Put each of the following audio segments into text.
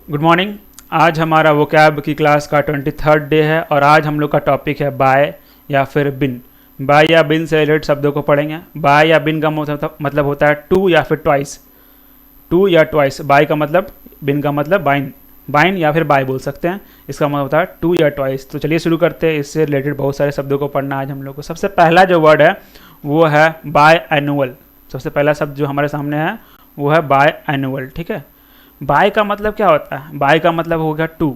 Good morning. आज हमारा vocab की क्लास का 23rd डे है और आज हम लोग का टॉपिक है बाय या फिर बिन। बाय या बिन से रिलेटेड शब्दों को पढ़ेंगे। बाय या बिन का मतलब होता है टू या फिर ट्वाइस। टू या ट्वाइस। बाय का मतलब, बिन का मतलब बाइन। बाइन या फिर बाय बोल सकते हैं। इसका मतलब होता है टू या ट्वाइस। तो चलिए शुरू करते हैं। इससे रिलेटेड बहुत सारे शब्दों को पढ़ना आज हम लोग को। सबसे पहला जो वर्ड है वो है बाय एनुअल। सबसे पहला शब्द जो हमारे सामने है वो है बाय एनुअल। ठीक है। बाय का मतलब क्या होता है? बाय का मतलब हो गया टू।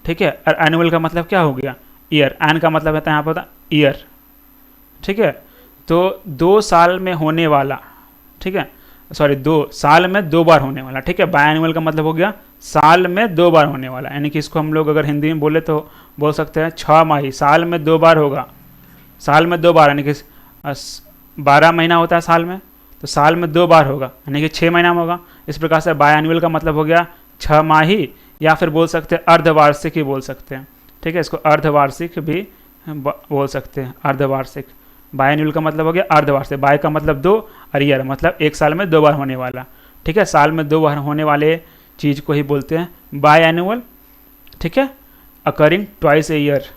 ठीक है। और एनुअल का मतलब क्या हो गया? ईयर। एन का मतलब होता है यहाँ पर ईयर। ठीक है। तो 2 साल में होने वाला। ठीक है। सॉरी, 2 साल में 2 बार होने वाला। ठीक है। बाय एनुअल का मतलब हो गया साल में 2 बार होने वाला। यानी कि इसको हम लोग अगर हिंदी में बोले तो बोल सकते हैं 6 माही। साल में 2 बार होगा। साल में 2 बार यानी कि 12 महीना होता है साल में, तो साल में 2 बार होगा यानी कि 6 महीना में होगा। इस प्रकार से बाय एनुअल का मतलब हो गया 6 माही, या फिर बोल सकते हैं अर्धवार्षिक ही बोल सकते हैं। ठीक है। इसको अर्धवार्षिक भी बोल सकते हैं, अर्धवार्षिक। बाय एनुअल का मतलब हो गया अर्धवार्षिक। बाय का मतलब 2 और ईयर मतलब 1 साल में 2 बार होने वाला। ठीक है। साल में 2 बार होने वाले चीज़ को ही बोलते हैं बाय एनुअल। ठीक है। Occurring twice a year,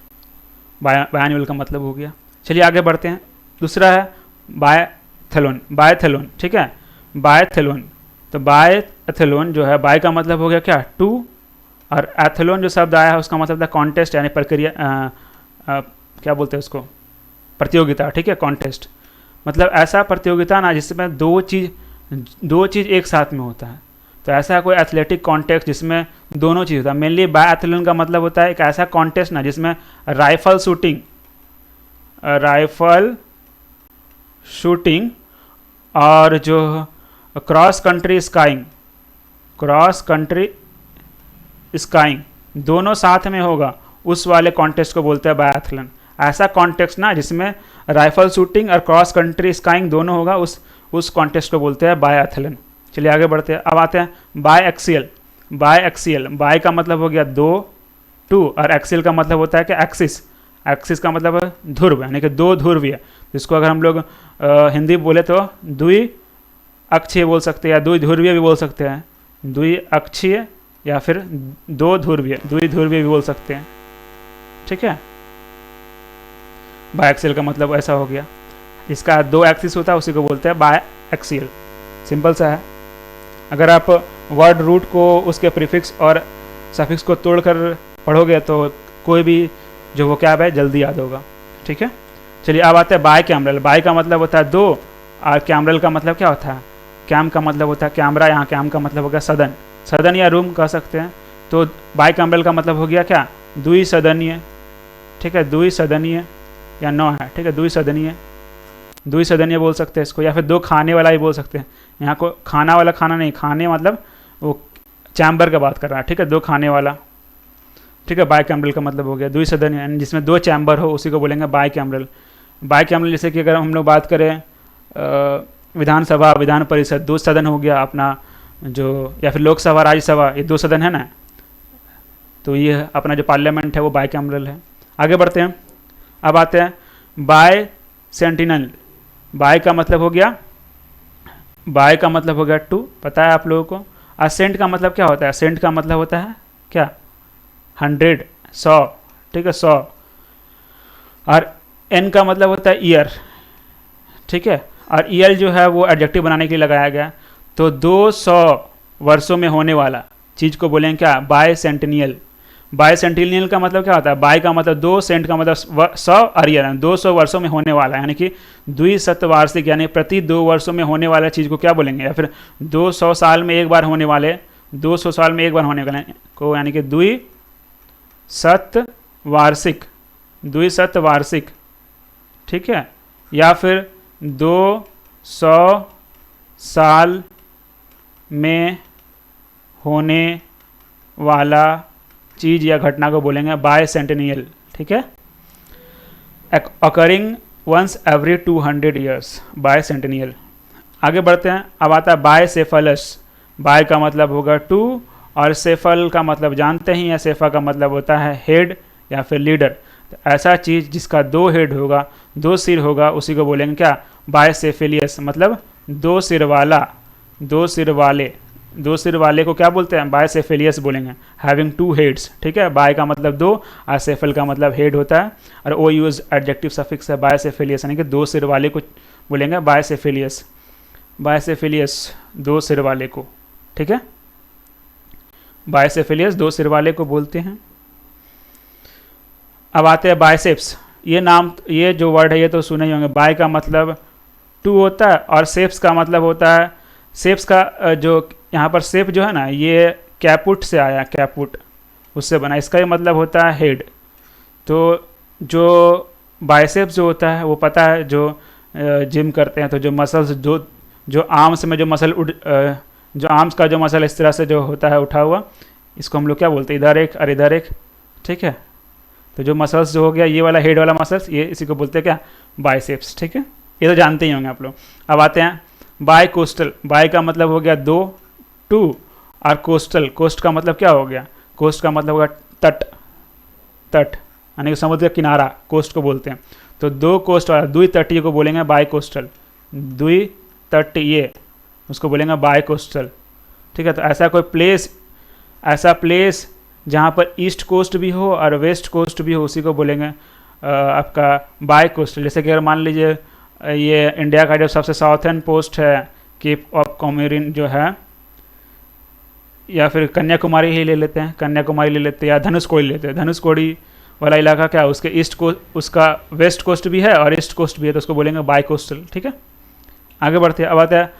by annual का मतलब हो गया। चलिए आगे बढ़ते हैं। दूसरा है बायथेलोन। बायथेलोन। ठीक है। बायथेलोन। तो बायथेलोन जो है, बाय का मतलब हो गया क्या? टू। और एथेलोन जो शब्द आया है उसका मतलब था कॉन्टेस्ट, यानी प्रक्रिया, क्या बोलते हैं उसको? प्रतियोगिता। ठीक है। कॉन्टेस्ट मतलब ऐसा प्रतियोगिता ना जिसमें दो चीज़ एक साथ में होता है। तो ऐसा कोई एथलेटिक कॉन्टेस्ट जिसमें दोनों चीज़ होता है। मेनली बायथेलोन का मतलब होता है एक ऐसा कॉन्टेस्ट ना जिसमें राइफल शूटिंग और जो क्रॉस कंट्री स्काइंग दोनों साथ में होगा, उस वाले कॉन्टेस्ट को बोलते हैं बायथेलोन। ऐसा कॉन्टेस्ट ना जिसमें राइफल शूटिंग और क्रॉस कंट्री स्काइंग दोनों होगा, उस कॉन्टेस्ट को बोलते हैं बायथेलोन। चलिए आगे बढ़ते हैं। अब आते हैं बाय एक्सियल। बाय का मतलब हो गया 2, टू, और एक्सियल का मतलब होता है कि एक्सिस। एक्सिस का मतलब है ध्रुव, यानी कि 2 ध्रुवीय। जिसको अगर हम लोग हिंदी बोले तो द्वि अक्षीय बोल सकते हैं या द्विध्रुवीय भी बोल सकते हैं। द्विअक्षीय या फिर 2 ध्रुवीय, द्विध्रुवीय भी बोल सकते हैं। ठीक है। बाय एक्सियल का मतलब ऐसा हो गया। इसका 2 एक्सिस होता है उसी को बोलते हैं बाय एक्सियल। सिंपल सा है। अगर आप वर्ड रूट को, उसके प्रीफिक्स और सफिक्स को तोड़कर पढ़ोगे तो कोई भी जो वोकैब है जल्दी याद होगा। ठीक है। चलिए अब आते हैं बाय कैमरल। बाय का मतलब होता है 2 और कैमरल का मतलब क्या होता है? कैम का मतलब होता है कैमरा। यहाँ कैम का मतलब हो गया सदन या रूम कह सकते हैं। तो बाय कैमरल का मतलब हो गया क्या? द्विसदनीय। ठीक है। द्विसदनीय या 9 है। ठीक है। द्विसदनीय बोल सकते हैं इसको, या फिर 2 खाने वाला ही बोल सकते हैं। यहाँ को खाना वाला खाना नहीं, खाने मतलब वो चैम्बर का बात कर रहा है। ठीक है। 2 खाने वाला। ठीक है। बाय कैमरल का मतलब हो गया द्विसदनीय, यानी जिसमें 2 चैम्बर हो उसी को बोलेंगे बाय कैमरल। बाय कैमरल जैसे कि अगर हम लोग बात करें विधानसभा, विधान परिषद, 2 सदन हो गया अपना जो, या फिर लोकसभा, राज्यसभा, ये 2 सदन है ना। तो ये अपना जो पार्लियामेंट है वो बाय कैमरल है। आगे बढ़ते हैं। अब आते हैं बाय सेंटिनल। बाय का मतलब हो गया 2, पता है आप लोगों को। और सेंट का मतलब क्या होता है? सेंट का मतलब होता है क्या? 100, 100। ठीक है। 100। और एन का मतलब होता है ईयर। ठीक है। और ईयर जो है वो एडजेक्टिव बनाने के लिए लगाया गया। तो 200 वर्षों में होने वाला चीज़ को बोलेंगे क्या? Bye centennial. बाय सेंटिनियल का मतलब क्या होता है? बाय का मतलब 2, सेंट का मतलब 100 और ईयर 200 वर्षों में होने वाला, यानी कि द्विशतवार्षिक, यानी प्रति 2 वर्षों में होने वाला चीज़ को क्या बोलेंगे? या फिर 200 साल में एक बार होने वाले, 200 साल में एक बार होने वाले को, यानी कि द्विशतवार्षिक। ठीक है। या फिर 200 साल में होने वाला चीज़ या घटना को बोलेंगे बाय सेंटेनियल। ठीक है। Occurring once every 200 years, bicentennial. आगे बढ़ते हैं। अब आता है बाय सेफलस। बाय का मतलब होगा 2 और सेफल का मतलब जानते ही हैं, सेफा का मतलब होता है हेड या फिर लीडर। तो ऐसा चीज़ जिसका 2 हेड होगा, 2 सिर होगा, उसी को बोलेंगे क्या? बाय सेफेलियस, मतलब 2 सिर वाला, 2 सिर वाले, दो सिर वाले को क्या बोलते हैं, बायसेफेलियस बोलेंगे, हैविंग टू हेड्स, ठीक है। बाय का मतलब दो और सेफल का मतलब हेड होता है, और ओ यूज एडजेक्टिव सफिक्स है बायसेफेलियस, यानी कि दो सिर वाले को बोलेंगे बायसेफेलियस, बायसेफेलियस दो सिर वाले को, ठीक है। बायसेफेलियस दो सिर वाले को बोलते हैं। अब आते हैं बायसेप्स। ये नाम, ये जो वर्ड है ये तो सुने ही होंगे। बाय का मतलब टू होता है और सेप्स का मतलब होता है, सेप्स का जो यहाँ पर सेप जो है ना, ये कैपुट से आया, कैपुट उससे बना, इसका ही मतलब होता है हेड। तो जो बाइसेप्स जो होता है वो पता है, जो जिम करते हैं तो जो मसल्स, जो आर्म्स में जो मसल जो आर्म्स का जो मसल इस तरह से जो होता है उठा हुआ, इसको हम लोग क्या बोलते हैं, इधर एक और इधर एक, ठीक है। तो जो मसल्स जो हो गया, ये वाला हेड वाला मसल्स, ये इसी को बोलते हैं क्या, बाइसेप्स, ठीक है। ये तो जानते ही होंगे आप लोग। अब आते हैं बाय कोस्टल। बाय का मतलब हो गया दो, टू, और कोस्टल, कोस्ट का मतलब क्या हो गया, कोस्ट का मतलब होगा तट, तट यानी कि समुद्र का किनारा, कोस्ट को बोलते हैं। तो दो कोस्ट वाला, द्वि तटीय को बोलेंगे बाय कोस्टल, द्वि तटीय उसको बोलेंगे बाय कोस्टल, ठीक है। तो ऐसा कोई प्लेस, ऐसा प्लेस जहाँ पर ईस्ट कोस्ट भी हो और वेस्ट कोस्ट भी हो, उसी को बोलेंगे आपका बाय कोस्टल। जैसे कि अगर मान लीजिए ये इंडिया का जो सबसे साउथर्न पोस्ट है, केप ऑफ कोमोरिन जो है, या फिर कन्याकुमारी ही ले लेते हैं, कन्याकुमारी ले लेते हैं, या धनुषकोडी लेते हैं। धनुषकोडी वाला इलाका क्या है, उसके ईस्ट को, उसका वेस्ट कोस्ट भी है और ईस्ट कोस्ट भी है, तो उसको बोलेंगे बाय कोस्टल, ठीक है। आगे बढ़ते हैं। अब आता है,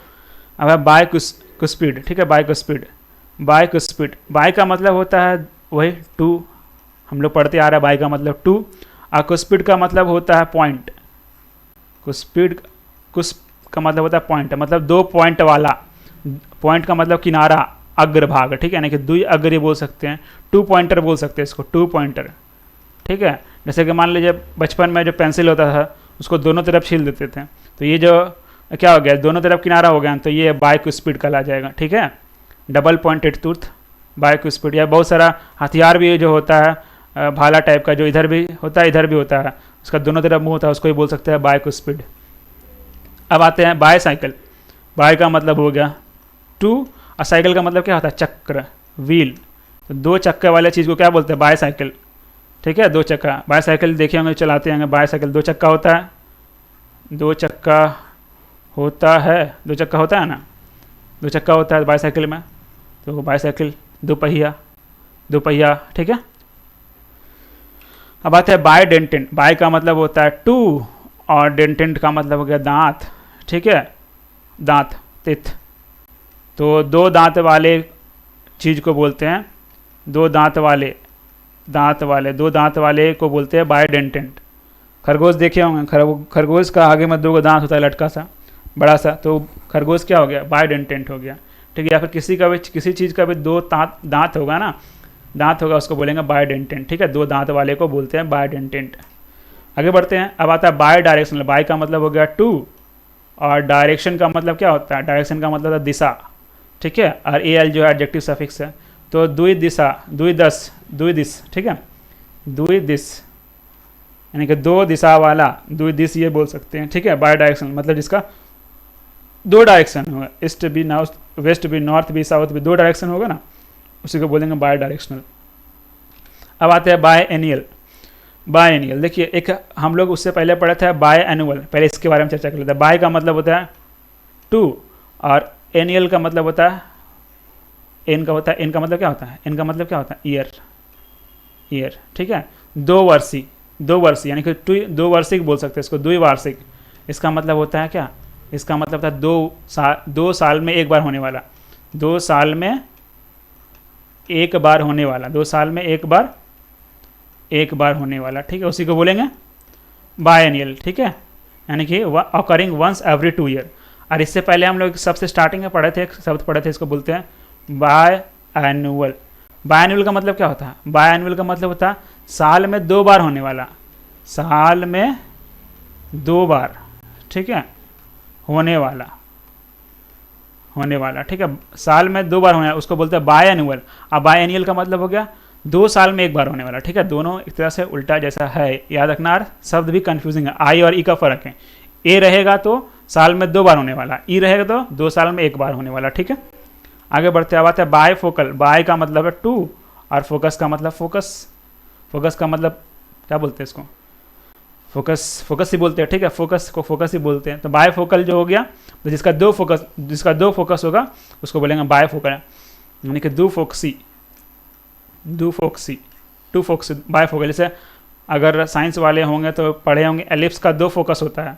अब है बाय कुस्पिड, ठीक है। बाय कुस्पिड, बाय कुस्पिड, बाय का मतलब होता है वही टू, हम लोग पढ़ते आ रहा है, बाय का मतलब टू, और कुस्पिड का मतलब होता है पॉइंट। कुस्पिड, कुस का मतलब होता है पॉइंट, मतलब दो पॉइंट वाला, पॉइंट का मतलब किनारा, अग्रभाग, ठीक है, यानी कि द्वि अग्र बोल सकते हैं, टू पॉइंटर बोल सकते हैं इसको, टू पॉइंटर, ठीक है। जैसे कि मान लीजिए बचपन में जो पेंसिल होता था उसको दोनों तरफ छील देते थे, तो ये जो क्या हो गया, दोनों तरफ किनारा हो गया, तो ये बाय कुस्पिड कहला जाएगा, ठीक है। Double pointed tooth, bicuspid. या बहुत सारा हथियार भी जो होता है भाला टाइप का, जो इधर भी होता है इधर भी होता है, उसका दोनों तरफ मुंह होता है, उसको ही बोल सकते हैं बाय कुस्पिड। अब आते हैं बाय साइकिल। बाय का मतलब हो गया टू, और साइकिल का मतलब क्या होता है, चक्र, व्हील। तो दो चक्के वाले चीज़ को क्या बोलते हैं, बाय साइकिल, ठीक है। दो चक्का, बाय साइकिल देखे होंगे, चलाते होंगे, बाय साइकिल दो चक्का होता है, दो चक्का होता है, दो चक्का होता है ना, दो चक्का होता है बाय साइकिल में, तो बाय साइकिल दो पहिया, दो पहिया, ठीक है। अब आते हैं बाय डेंटेंट। बाय का मतलब होता है टू, और डेंटेंट का मतलब हो गया दांत, ठीक है, दांत, तिथ। तो दो दांत वाले चीज़ को बोलते हैं, दो दांत वाले, दांत वाले, दो दांत वाले को बोलते हैं बाय डेंटेंट। खरगोश देखे होंगे, खरगोश का आगे में दो दांत होता है, लटका सा, बड़ा सा, तो खरगोश क्या हो गया, बाय डेंटेंट हो गया, ठीक है। या फिर किसी का भी, किसी चीज़ का भी दो दांत होगा ना, दांत होगा, उसको बोलेंगे बाय डेंटेंट, ठीक है। दो दांत वाले को बोलते हैं बाय डेंटेंट। आगे बढ़ते हैं। अब आता है बाय डायरेक्शनल। बाय का मतलब हो गया टू, और डायरेक्शन का मतलब क्या होता है, डायरेक्शन का मतलब है दिशा, ठीक है। और ए एल जो है एडजेक्टिव सफिक्स है, तो द्वि दिशा, द्वि दस, द्वि दिश, ठीक है, द्वि दिश यानी कि दो दिशा वाला, द्वि दिश ये बोल सकते हैं, ठीक है। बाय डायरेक्शन मतलब जिसका दो डायरेक्शन होगा, ईस्ट भी नॉर्थ, वेस्ट भी, नॉर्थ भी, साउथ भी, दो डायरेक्शन होगा ना, उसी को बोलेंगे बाय डायरेक्शनल। अब आते हैं बाय एनियल। बाय एनियल देखिए, एक हम लोग उससे पहले पढ़े थे बाय एनुअल, पहले इसके बारे में चर्चा कर लेते हैं। बाय का मतलब होता है टू, और एनियल का मतलब होता है, एन का होता है, एन का मतलब क्या होता है, एन का मतलब क्या होता है, ईयर, ईयर, ठीक है। दो वर्षी, दो वर्षी यानी कि दो वार्षिक बोल सकते हैं इसको, द्विवार्षिक। इसका मतलब होता है क्या, इसका मतलब था दो साल में एक बार होने वाला, 2 साल में एक बार होने वाला, 2 साल में एक बार होने वाला, ठीक है, उसी को बोलेंगे बायएनियल, ठीक है, यानी कि ऑकरिंग वंस एवरी 2 ईयर। और इससे पहले हम लोग सबसे स्टार्टिंग में पढ़े थे, एक शब्द पढ़े थे, इसको बोलते हैं बाय एनुअल। बाय एनुअल का मतलब क्या होता है, बाय एनुअल का मतलब होता है साल में 2 बार होने वाला, साल में 2 बार, ठीक है, होने वाला, ठीक है, साल में 2 बार होने वाला, उसको बोलते हैं बाय एनुअल। अब बाय एनुअल का मतलब हो गया 2 साल में एक बार होने वाला, ठीक है। दोनों एक तरह से उल्टा जैसा है, याद रखना, शब्द भी कंफ्यूजिंग है, आई और ई का फर्क है। ए रहेगा तो साल में 2 बार होने वाला, ई रहेगा तो 2 साल में एक बार होने वाला, ठीक है। आगे बढ़ते हैं, अब आता है बाय फोकल। बाय का मतलब है टू और फोकस का मतलब फोकस। फोकस का मतलब क्या बोलते हैं इसको, फोकस, फोकस ही बोलते हैं, ठीक है, फोकस को फोकस ही बोलते हैं। तो बाय फोकल जो हो गया, तो जिसका दो फोकस होगा उसको बोलेंगे बाय फोकल, यानी कि दो फोकसी, टू फोकसी, बाय फोकल। जैसे अगर साइंस वाले होंगे तो पढ़े होंगे एलिप्स का दो फोकस होता है,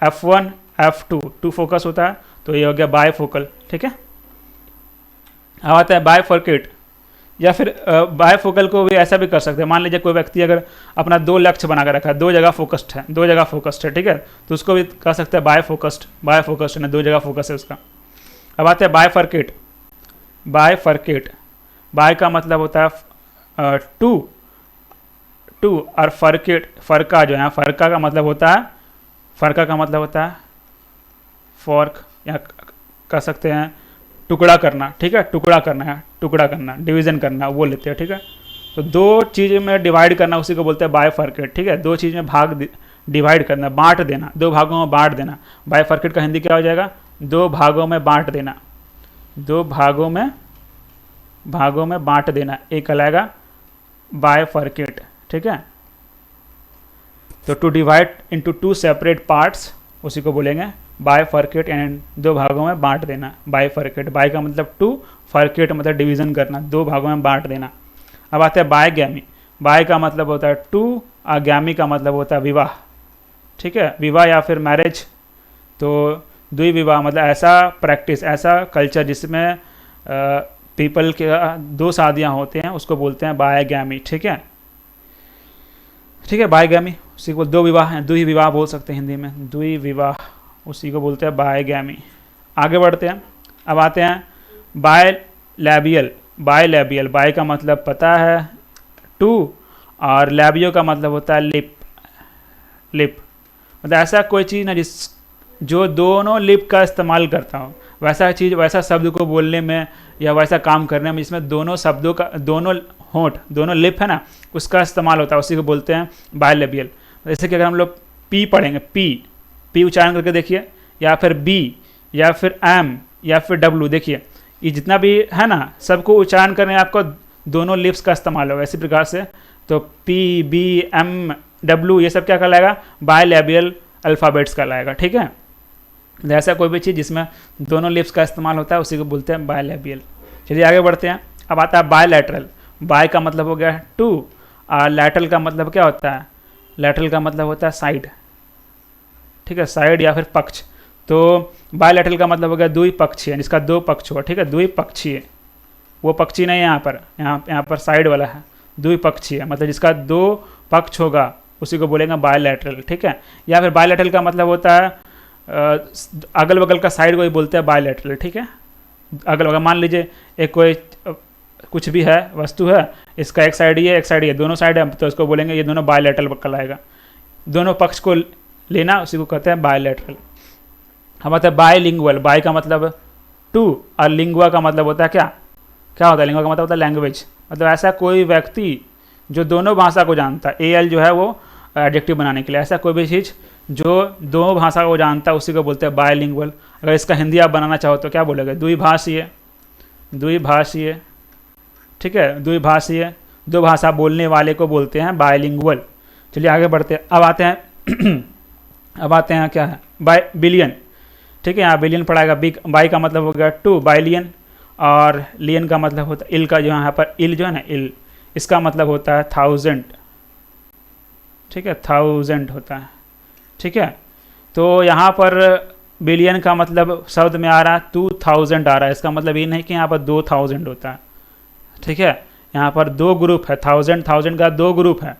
F1 F2, टू फोकस होता है, तो ये हो गया बाय फोकल, ठीक है। अब आता है बाय फॉरकेट, या फिर बाय फोकल को भी ऐसा भी कर सकते हैं। मान लीजिए कोई व्यक्ति अगर अपना दो लक्ष्य बना कर रखा है, दो जगह फोकस्ड है, ठीक है, तो उसको भी कह सकते हैं बाय फोकस्ड है, दो जगह फोकस है उसका। अब आते हैं बाय फॉरकेट। बाय का मतलब होता है टू और फरका जो है, फरका का मतलब होता है फॉर्क, या कह सकते हैं टुकड़ा करना, ठीक है, टुकड़ा करना, डिवीजन करना, वो लेते हैं, ठीक है। तो दो चीज़ में डिवाइड करना उसी को बोलते हैं बाय फॉरकेट, ठीक है। दो चीज़ में डिवाइड करना, बांट देना, दो भागों में बांट देना। बाय फॉरकेट का हिंदी क्या हो जाएगा, दो भागों में बांट देना, दो भागों में बांट देना, एक कहलाएगा बाय फॉरकेट, ठीक है। तो to divide into two separate parts, उसी को बोलेंगे बाय फॉरकेट, एंड दो भागों में बांट देना, बाय फॉरकेट। बाय का मतलब टू, फॉरकेट मतलब डिवीजन करना, दो भागों में बांट देना। अब आते हैं बाय गैमी। बाय का मतलब होता है टू और गैमी का मतलब होता है विवाह, ठीक है, विवाह या फिर मैरिज। तो द्विविवाह मतलब ऐसा प्रैक्टिस, ऐसा कल्चर जिसमें पीपल के दो शादियाँ होते हैं, उसको बोलते हैं बाय गैमी, ठीक है, बाय गैमी। उसी को दो विवाह हैं, द्विविवाह बोल सकते हैं हिंदी में, द्विविवाह, उसी को बोलते हैं बाय गैमी। आगे बढ़ते हैं, अब आते हैं बाय लैबियल। बाय का मतलब पता है टू, और लैबियो का मतलब होता है लिप, मतलब ऐसा कोई चीज़ ना जो दोनों लिप का इस्तेमाल करता हो, वैसा शब्द को बोलने में या वैसा काम करने में जिसमें दोनों शब्दों का, दोनों होंठ, दोनों लिप है ना, उसका इस्तेमाल होता है, उसी को बोलते हैं बायलेबियल। जैसे कि अगर हम लोग पी पढ़ेंगे, पी उच्चारण करके देखिए, या फिर बी, या फिर एम, या फिर डब्लू, देखिए ये जितना भी है ना, सबको उच्चारण करने में आपको दोनों लिप्स का इस्तेमाल होगा। इसी प्रकार से तो पी, बी, एम, डब्लू, ये सब क्या कहलाएगा, बायलेबियल अल्फ़ाबेट्स कहलाएगा, ठीक है। ऐसा कोई भी चीज़ जिसमें दोनों लिप्स का इस्तेमाल होता है, उसी को बोलते हैं बायलेबियल। चलिए आगे बढ़ते हैं, अब आता है बायलैटरल। बाय का मतलब हो गया टू, और लैटरल का मतलब क्या होता है, लैटरल का मतलब होता है साइड, ठीक है, साइड या फिर पक्ष। तो बायलैटरल का मतलब हो गया द्विपक्षीय, जिसका दो पक्ष हुआ, ठीक है, द्विपक्षीय, वो पक्षी नहीं है यहाँ पर साइड वाला है, द्विपक्षीय मतलब जिसका दो पक्ष होगा, उसी को बोलेंगे बायलैटरल, ठीक है। या फिर बायलैटरल का मतलब होता है अगल बगल का साइड को ही बोलते हैं बायलैटरल, ठीक है। अगल बगल, मान लीजिए एक कोई कुछ भी है, वस्तु है, इसका एक साइड ये, एक साइड ये, दोनों साइड है, तो इसको बोलेंगे ये दोनों बायलैटरल कहलाएगा। दोनों पक्ष को लेना, उसी को कहते हैं बायलैटरल। हम आते हैं बायलिंगुअल। बाय का मतलब टू, और लिंगुआ का मतलब होता है क्या होता है, लिंगुआ का मतलब होता है लैंग्वेज, मतलब ऐसा कोई व्यक्ति जो दोनों भाषा को जानता है, एल जो है वो एडजेक्टिव बनाने के लिए, ऐसा कोई भी चीज़ जो दो भाषा को जानता है, उसी को बोलते हैं बायलिंगुअल। अगर इसका हिंदी आप बनाना चाहो तो क्या बोलोगे, द्विभाषीय, ठीक है, द्विभाषीय, दो भाषा बोलने वाले को बोलते हैं बायलिंगुअल। चलिए आगे बढ़ते हैं, अब आते हैं क्या है, बाय बिलियन, ठीक है, यहाँ बिलियन पढ़ाएगा। बाई का मतलब हो गया टू, बाइलियन, और लियन का मतलब होता है, इल का जो यहाँ पर इल जो है ना, इल, इसका मतलब होता है थाउजेंड, ठीक है, थाउजेंड होता है, ठीक है। तो यहाँ पर बिलियन का मतलब शब्द में आ रहा है 2000 आ रहा है, इसका मतलब ये नहीं कि यहाँ पर 2000 होता है, ठीक है। यहाँ पर दो ग्रुप है, थाउजेंड का दो ग्रुप है,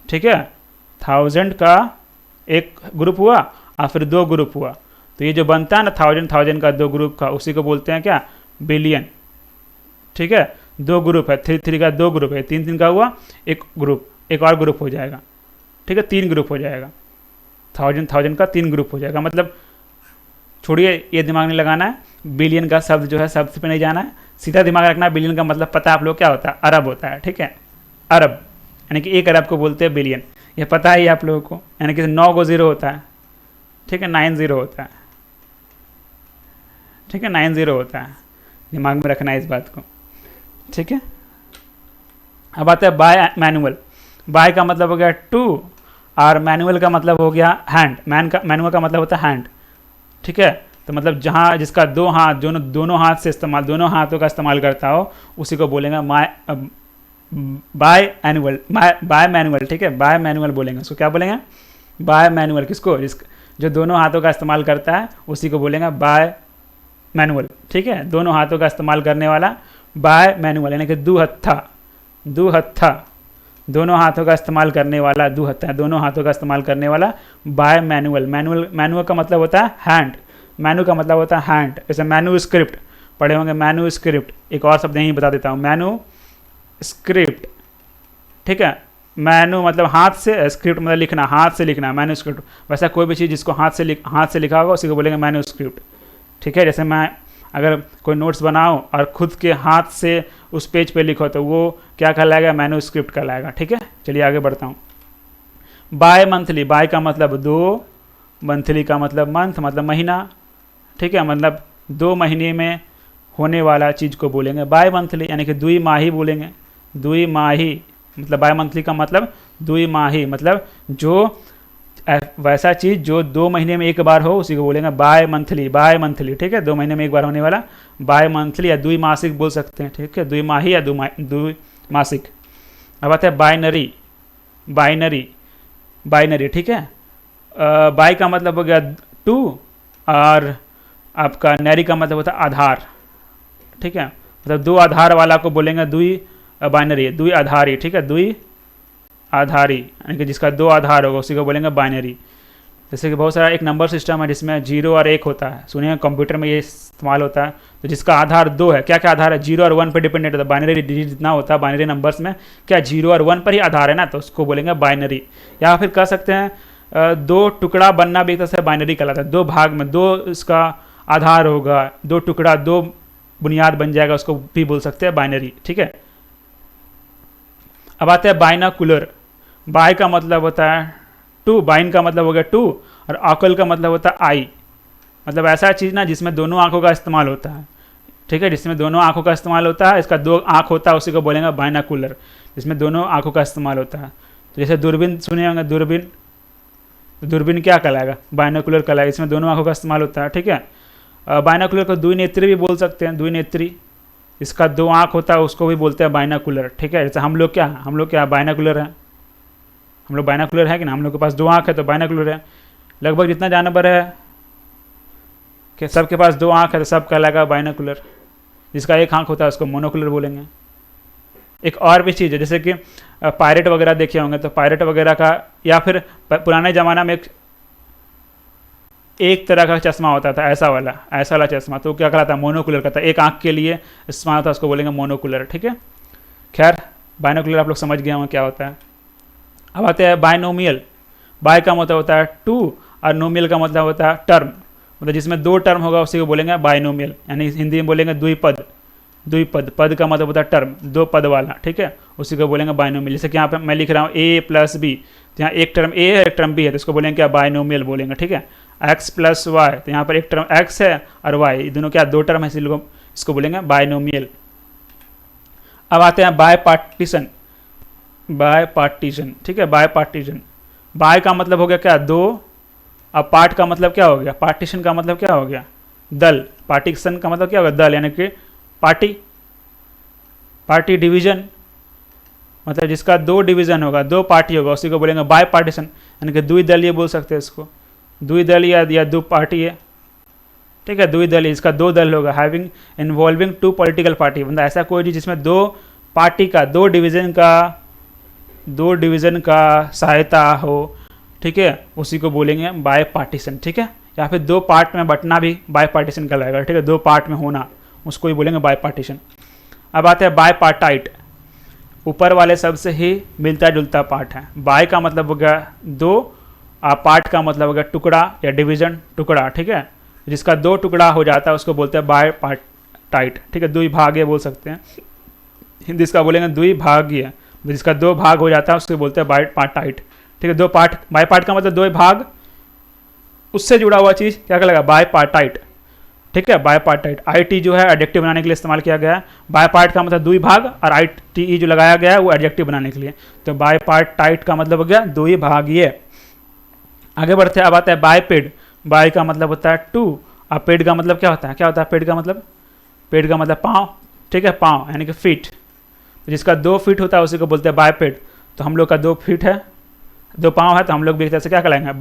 ठीक है, 1000 का एक ग्रुप हुआ और फिर दो ग्रुप हुआ, तो ये जो बनता है ना थाउजेंड का दो ग्रुप का, उसी को बोलते हैं क्या, बिलियन, ठीक है। दो ग्रुप है, थ्री का दो ग्रुप है, तीन का हुआ एक ग्रुप, एक और ग्रुप हो जाएगा, ठीक है, तीन ग्रुप हो जाएगा, थाउजेंड का तीन ग्रुप हो जाएगा। मतलब छोड़िए, ये दिमाग नहीं लगाना है, बिलियन का शब्द जो है शब्द पे नहीं जाना है, सीधा दिमाग रखना है। बिलियन का मतलब पता है आप लोग क्या होता है, अरब होता है, ठीक है, अरब, यानी कि एक अरब को बोलते हैं बिलियन, ये पता है आप लोगों को, यानी कि 9 को 0 होता है, ठीक है, 90 होता है, ठीक है, 90 होता है, दिमाग में रखना है इस बात को, ठीक है। अब आता है बाय मैनुअल। बाय का मतलब हो गया टू और मैनुअल का मतलब हो गया हैंड। मैनुअल का मतलब होता है हैंड, ठीक है। तो मतलब जहाँ जिसका दो हाथ दोनों हाथ से इस्तेमाल, दोनों हाथों का इस्तेमाल करता हो उसी को बोलेंगे बाय मैनुअल, ठीक है। बाय मैनुअल बोलेंगे उसको, क्या बोलेंगे? Bye manual. किसको? जो दोनों हाथों का इस्तेमाल करता है उसी को बोलेंगे बाय मैनुअल, ठीक है। दोनों हाथों का इस्तेमाल करने वाला बाय मैनुअल, यानी कि दो हत्था, दोनों हाथों का इस्तेमाल करने वाला, दो हत्था दोनों हाथों का इस्तेमाल करने वाला बाय मैनुअल। मैनुअल का मतलब होता है हैंड, मैनु का मतलब होता है हैंड। जैसे मैन्युस्क्रिप्ट पढ़े होंगे, मैन्युस्क्रिप्ट। एक और शब्द यहीं बता देता हूँ, मैन्युस्क्रिप्ट, ठीक है। मैनु मतलब हाथ से, स्क्रिप्ट मतलब लिखना, हाथ से लिखना, मैन्युस्क्रिप्ट। वैसा कोई भी चीज़ जिसको हाथ से लिखा होगा उसी को बोलेंगे मैन्युस्क्रिप्ट, ठीक है। जैसे मैं अगर कोई नोट्स बनाओ और खुद के हाथ से उस पेज पे लिखो तो वो क्या कहलाएगा? मैन्युस्क्रिप्ट कहलाएगा, ठीक है। चलिए आगे बढ़ता हूँ। बाय मंथली, बाय का मतलब दो, मंथली का मतलब मंथ मतलब महीना, ठीक है। मतलब 2 महीने में होने वाला चीज़ को बोलेंगे बाय मंथली, यानी कि द्विमाही बोलेंगे। द्विमाही मतलब बाय मंथली का मतलब द्विमाही, मतलब जो वैसा चीज़ जो 2 महीने में एक बार हो उसी को बोलेंगे बाय मंथली, ठीक है। 2 महीने में एक बार होने वाला बाय मंथली या द्विमासिक बोल सकते हैं, ठीक है। द्विमाही या द्विमासिक। अब आता है बाइनरी, ठीक है। बाय का मतलब हो गया टू और आपका नरी का मतलब होता है आधार, ठीक है। मतलब 2 आधार वाला को बोलेंगे द्विआधारी, ठीक है। द्विआधारी यानी कि जिसका 2 आधार होगा उसी को बोलेंगे बाइनरी। जैसे कि बहुत सारा एक नंबर सिस्टम है जिसमें 0 और 1 होता है, सुनिए कंप्यूटर में ये इस्तेमाल होता है। तो जिसका आधार 2 है, क्या क्या आधार है? 0 और 1 पर डिपेंडेंट होता है। बाइनरी डिजिट जितना होता है बाइनरी नंबर्स में, क्या 0 और 1 पर ही आधार है ना, तो उसको बोलेंगे बाइनरी। या फिर कह सकते हैं 2 टुकड़ा बनना भी एक तरह से बाइनरी कहलाता है। 2 भाग में 2 इसका आधार होगा, 2 टुकड़ा 2 बुनियाद बन जाएगा, उसको भी बोल सकते हैं बाइनरी, ठीक है। अब आते हैं बाइनाकुलर। बाय का मतलब होता है टू, बाइन का मतलब हो गया 2 और ऑकल का मतलब होता है आई। मतलब ऐसा चीज़ ना जिसमें दोनों आंखों का इस्तेमाल होता है, ठीक है। जिसमें दोनों आंखों का इस्तेमाल होता है, इसका 2 आंख होता है उसी को बोलेंगे बाइनाकुलर, जिसमें दोनों आंखों का इस्तेमाल होता है। तो जैसे दूरबीन सुने होंगे, दूरबीन क्या कहलाएगा? बाइनाकुलर कहलाएगा, इसमें दोनों आंखों का इस्तेमाल होता है, ठीक है। बाइनाकुलर को द्विनेत्री भी बोल सकते हैं, द्विनेत्री। इसका 2 आंख होता है उसको भी बोलते हैं बाइनाकुलर, ठीक है। जैसे हम लोग क्या बाइनाकुलर हैं, हम लोग बाइनाकुलर है कि ना, हम लोग के पास 2 आंख है तो बाइनाकुलर है। लगभग जितना जानवर है कि सबके पास 2 आंख है तो सब कहलाएगा बाइनाकुलर। जिसका 1 आंख होता है उसको मोनोकुलर बोलेंगे। एक और भी चीज़ है, जैसे कि पायरेट वगैरह देखे होंगे, तो पायरेट वगैरह का या फिर पुराने ज़माना में एक तरह का चश्मा होता था, ऐसा वाला चश्मा, तो क्या कहलाता है? मोनोकुलर का था। 1 आंख के लिए इस्तेमाल था, उसको बोलेंगे मोनोकुलर, ठीक है। खैर बाइनोकुलर आप लोग समझ गए होंगे क्या होता है। अब आते हैं बाइनोमियल। बाय का मतलब होता है 2 और नोमियल का मतलब होता है टर्म। मतलब जिसमें 2 टर्म होगा उसी को बोलेंगे बाइनोमियल, यानी हिंदी में बोलेंगे द्विपद। पद का मतलब होता है टर्म, 2 पद वाला, ठीक है, उसी को बोलेंगे बाइनोमियल। जैसे कि यहाँ पे मैं लिख रहा हूँ a + b, तो यहाँ एक टर्म a है एक टर्म b है, तो इसको बोलेंगे क्या? बाइनोमियल बोलेंगे, ठीक है। x + y, तो यहाँ पर एक टर्म x है और y, ये दोनों क्या 2 टर्म है, इसलिए इसको बोलेंगे बाइनोमियल। अब आते हैं बाय पार्टीशन, ठीक है। बाय पार्टीशन, बाय का मतलब हो गया क्या? 2। अब पार्ट का मतलब क्या हो गया? पार्टीशन का मतलब क्या हो गया? दल। पार्टीशन का मतलब क्या होगा? दल, यानी कि पार्टी डिवीजन, मतलब जिसका 2 डिवीजन होगा, 2 पार्टी होगा, उसी को बोलेंगे बाय पार्टीशन, यानी कि द्विदलीय बोल सकते हैं इसको। द्विदलीय या 2 पार्टी है, ठीक है, द्विदलीय, इसका 2 दल होगा। हैविंग इन्वॉल्विंग 2 पॉलिटिकल पार्टी, मतलब ऐसा कोई चीज़ जिसमें 2 पार्टी का 2 डिवीज़न का सहायता हो, ठीक है, उसी को बोलेंगे बाय पार्टीशन, ठीक है। या फिर 2 पार्ट में बंटना भी बाय पार्टीशन कहलाएगा, ठीक है, 2 पार्ट में होना, उसको ही बोलेंगे बाय पार्टीशन। अब आते हैं बाय पार्टाइट, ऊपर वाले शब्द से ही मिलता जुलता पार्ट है। बाय का मतलब हो गया 2 और पार्ट का मतलब हो गया टुकड़ा या डिवीजन, टुकड़ा, ठीक है। जिसका 2 टुकड़ा हो जाता है उसको बोलते हैं बाय पार्टाइट, ठीक है, द्विभागीय बोल सकते हैं। हिंदी इसका बोलेंगे द्विभागीय, जिसका 2 भाग हो जाता है उसको बोलते हैं बाय पार्टाइट, ठीक है। 2 पार्ट, बाय पार्ट का मतलब 2 भाग, उससे जुड़ा हुआ चीज़ क्या कहलाएगा? बाय पार्टाइट, ठीक ठीक है, बायपार्टाइट। IT जो है एडजेक्टिव बनाने के लिए इस्तेमाल किया गया है। बायपार्ट का मतलब दुई भाग, और ITE जो लगाया गया है वो एडजेक्टिव बनाने के लिए। तो बायपार्टाइट का मतलब हो गया दुई भागीय। आगे बढ़ते हैं, अब आता है बायपेड। बाय का मतलब होता है टू, और पेड का मतलब क्या होता है, क्या होता है पेड का मतलब? पेड का मतलब पाँव, ठीक है, पाँव यानी कि फीट। जिसका 2 फीट होता है उसी को बोलते हैं बायपेड। तो हम लोग का 2 फीट है, 2 पाँव है, तो हम लोग भी एक तरह से क्या कहलाएंगे,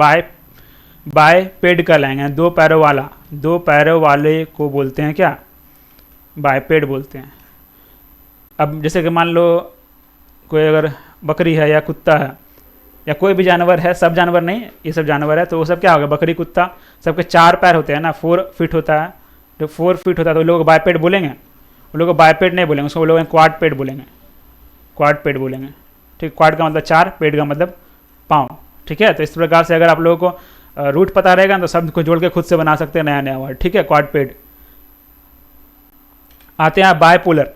बायपेड कहलाएंगे। 2 पैरों वाला, 2 पैरों वाले को बोलते हैं क्या, बायपेड बोलते हैं। अब जैसे कि मान लो कोई अगर बकरी है या कुत्ता है या कोई भी जानवर है, सब जानवर नहीं, ये सब जानवर है, तो वो सब क्या होगा, बकरी कुत्ता सबके 4 पैर होते हैं ना, 4 फीट होता है। तो 4 फीट होता है तो लोग बायपेड बोलेंगे, वो लोग बायपेड नहीं बोलेंगे, उसको लोग क्वाडपेड बोलेंगे, क्वाडपेड बोलेंगे। ठीक, क्वाड का मतलब 4, पेड का मतलब पाँव। ठीक है, तो इस प्रकार से अगर आप लोगों को रूट पता रहेगा तो शब्द को जोड़ के खुद से बना सकते हैं नया नया वर्ड। ठीक है, क्वाडपेड। आते हैं बायपोलर।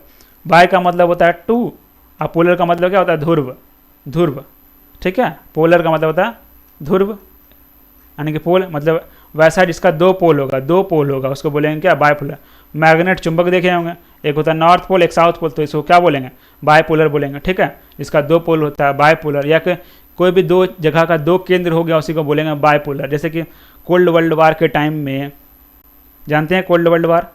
बाय का मतलब होता है टू, और पोलर का मतलब क्या होता है, ध्रुव, ध्रुव। ठीक है, पोलर का मतलब होता है ध्रुव, यानी कि पोल मतलब वैसा जिसका 2 पोल होगा, 2 पोल होगा, उसको बोलेंगे क्या, बायपोलर। मैग्नेट, चुंबक देखे होंगे, एक होता है नॉर्थ पोल, एक साउथ पोल, तो इसको क्या बोलेंगे, बायपोलर बोलेंगे। ठीक है, जिसका 2 पोल होता है बायपोलर, या कि कोई भी 2 जगह का 2 केंद्र हो गया उसी को बोलेंगे बायपोलर। जैसे कि कोल्ड वर्ल्ड वार के टाइम में, जानते हैं कोल्ड वर्ल्ड वार,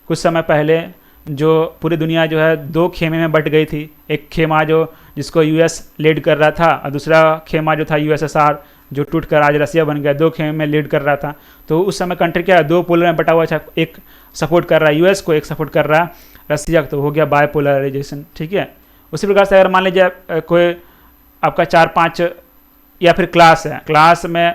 कुछ समय पहले जो पूरी दुनिया जो है 2 खेमे में बट गई थी। एक खेमा जो जिसको US लीड कर रहा था, और दूसरा खेमा जो था USSR जो टूट कर आज रसिया बन गया, 2 खेमे में लीड कर रहा था। तो उस समय कंट्री क्या है, 2 पोलर में बटा हुआ था, एक सपोर्ट कर रहा है US को, एक सपोर्ट कर रहा है रसिया, तो हो गया बायपोलराइजेशन। ठीक है, उसी प्रकार से अगर मान लीजिए कोई आपका 4-5 या फिर क्लास है, क्लास में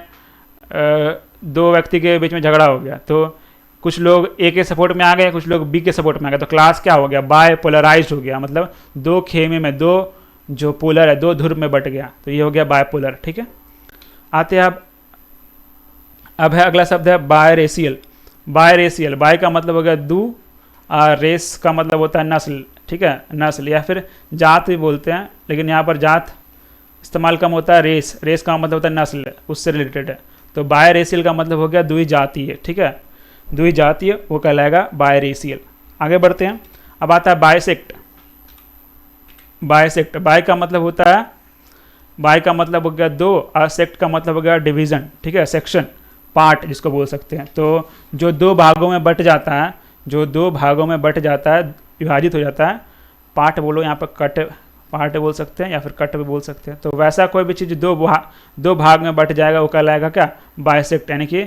2 व्यक्ति के बीच में झगड़ा हो गया, तो कुछ लोग A के सपोर्ट में आ गए, कुछ लोग B के सपोर्ट में आ गए, तो क्लास क्या हो गया, बायपोलराइज्ड हो गया, मतलब 2 खेमे में 2 जो पोलर है 2 ध्रुव में बट गया, तो ये हो गया बायपोलर। ठीक है, आते हैं अब है अगला शब्द है बायरेशियल। बायरेशियल, बाय का मतलब हो गया दू, और रेस का मतलब होता है नस्ल। ठीक है, नस्ल या फिर जात भी बोलते हैं, लेकिन यहाँ पर जात इस्तेमाल कम होता है, रेस, रेस का मतलब होता है नस्ल, उससे रिलेटेड है। तो बायरेशियल का मतलब हो गया द्विजातीय। ठीक है, द्विजातीय वो कहलाएगा बायरेशियल। आगे बढ़ते हैं, अब आता है बायसेक्ट। बायसेक्ट, बाय का मतलब होता है, बाय का मतलब हो गया 2, और सेक्ट का मतलब हो गया डिवीजन। ठीक है, सेक्शन, पार्ट जिसको बोल सकते हैं। तो जो 2 भागों में बट जाता है, जो 2 भागों में बट जाता है, विभाजित हो जाता है, पार्ट बोलो, यहाँ पर कट पार्ट बोल सकते हैं या फिर कट भी बोल सकते हैं। तो वैसा कोई भी चीज़ 2 भाग में बट जाएगा वो कहलाएगा क्या, बायसेक्ट, यानी कि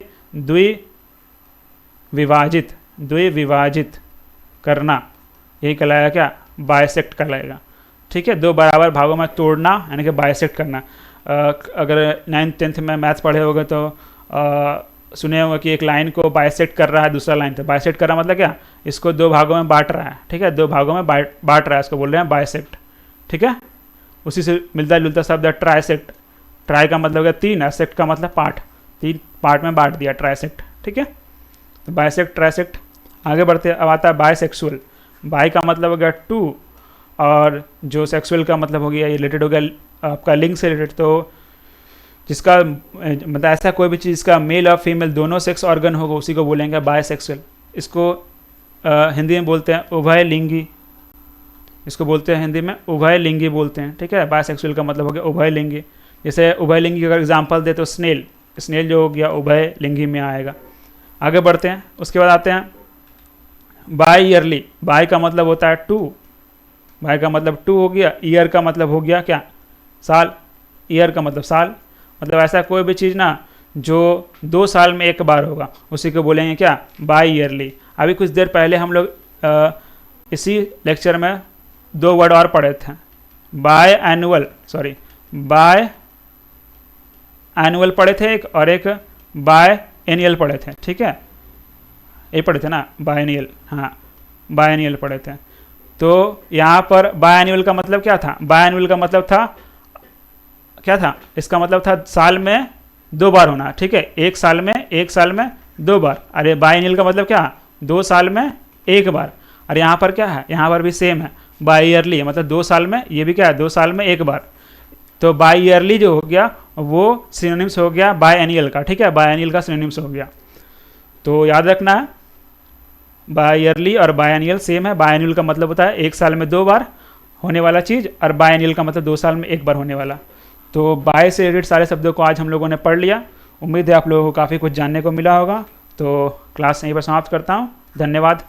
द्विविभाजित, द्विविभाजित करना, यही कहलाएगा क्या, बायसेक्ट कहलाएगा। ठीक है, 2 बराबर भागों में तोड़ना यानी कि बायसेक्ट करना। अगर 9th-10th में मैथ्स पढ़े होगे तो सुने होंगे कि एक लाइन को बायसेक्ट कर रहा है दूसरा लाइन, तो बायसेक्ट कर रहा मतलब क्या, इसको 2 भागों में बांट रहा है। ठीक है, 2 भागों में बांट रहा है, इसको बोल रहे हैं बायसेक्ट। ठीक है, उसी से मिलता जुलता शब्द है ट्राइसेक्ट। ट्राई का मतलब हो गया 3, और सेक्ट का मतलब पार्ट, 3 पार्ट में बांट दिया, ट्राइसेक्ट। ठीक है, तो बायसेक्ट, ट्राइसेक्ट। आगे बढ़ते, अब आता है बायसेक्सुअल। बाय का मतलब हो गया 2, और जो सेक्सुअल का मतलब हो गया, ये रिलेटेड हो गया आपका लिंग से रिलेटेड। तो जिसका मतलब ऐसा कोई भी चीज़ जिसका मेल और फीमेल दोनों सेक्स ऑर्गन होगा उसी को बोलेंगे बायसेक्सुअल। इसको हिंदी में बोलते हैं उभय लिंगी, इसको बोलते हैं हिंदी में उभय लिंगी बोलते हैं। ठीक है, बायसेक्सुअल का मतलब हो गया उभय लिंगी। जैसे उभय लिंगी अगर एग्जाम्पल दे तो स्नेल, स्नेल जो हो गया उभय लिंगी में आएगा। आगे बढ़ते हैं, उसके बाद आते हैं बाय ईयरली। बाय का मतलब होता है 2, बाय का मतलब 2 हो गया, ईयर का मतलब हो गया क्या, साल, ईयर का मतलब साल, मतलब ऐसा कोई भी चीज़ ना जो 2 साल में एक बार होगा उसी को बोलेंगे क्या, बाय ईयरली। अभी कुछ देर पहले हम लोग इसी लेक्चर में 2 वर्ड और पढ़े थे, by annual, sorry by annual पढ़े थे एक, और एक बाय एनियल पढ़े थे। ठीक है, ये पढ़े थे ना बायनियल, हाँ बायनियल पढ़े थे। तो यहाँ पर बायनियल का मतलब क्या था, बायनियल का मतलब था क्या था, इसका मतलब था साल में 2 बार होना। ठीक है, एक साल में 2 बार। अरे बायनियल का मतलब क्या, 2 साल में 1 बार। और यहाँ पर क्या है, यहाँ पर भी सेम है, बाई ईयरली मतलब 2 साल में, ये भी क्या है 2 साल में 1 बार। तो बाई ईयरली जो हो गया वो सिनोनिम्स हो गया बाय एनियल का। ठीक है, बाय एनियल का सिनोनिम्स हो गया। तो याद रखना है बाई ईयरली और बायनियल सेम है। बायनियल का मतलब होता है एक साल में 2 बार होने वाला चीज़, और बायनियल का मतलब 2 साल में 1 बार होने वाला। तो बाय से रिलेटेड सारे शब्दों को आज हम लोगों ने पढ़ लिया। उम्मीद है आप लोगों को काफ़ी कुछ जानने को मिला होगा। तो क्लास यहीं पर समाप्त करता हूँ। धन्यवाद।